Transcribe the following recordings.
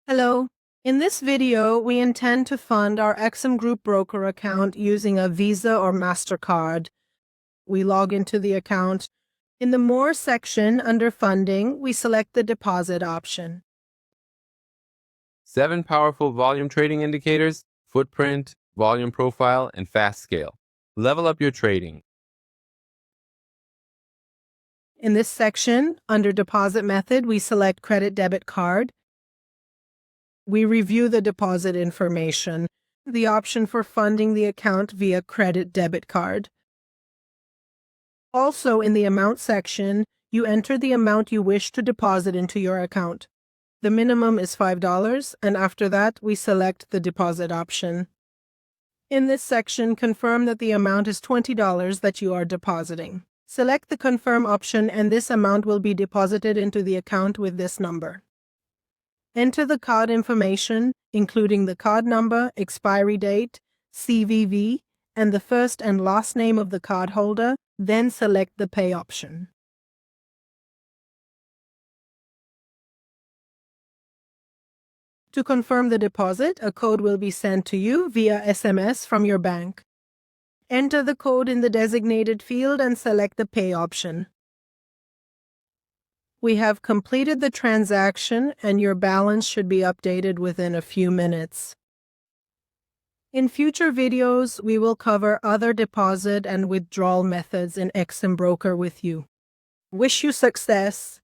Hello. In this video, we intend to fund our XM Group broker account using a Visa or Mastercard. We log into the account. In the More section under Funding, we select the Deposit option. 7 powerful volume trading indicators, footprint, volume profile, and fast scale. Level up your trading. In this section, under Deposit Method, we select Credit Debit Card. We review the deposit information, the option for funding the account via credit debit card. Also, in the Amount section, you enter the amount you wish to deposit into your account. The minimum is $5, and after that, we select the deposit option. In this section, confirm that the amount is $20 that you are depositing. Select the Confirm option, and this amount will be deposited into the account with this number. Enter the card information, including the card number, expiry date, CVV, and the first and last name of the cardholder, then select the Pay option. To confirm the deposit, a code will be sent to you via SMS from your bank. Enter the code in the designated field and select the Pay option. We have completed the transaction, and your balance should be updated within a few minutes. In future videos, we will cover other deposit and withdrawal methods in XM Broker with you. Wish you success!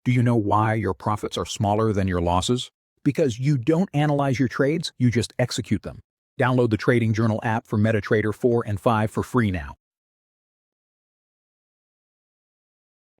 Do you know why your profits are smaller than your losses? Because you don't analyze your trades, you just execute them. Download the Trading Journal app for MetaTrader 4 and 5 for free now.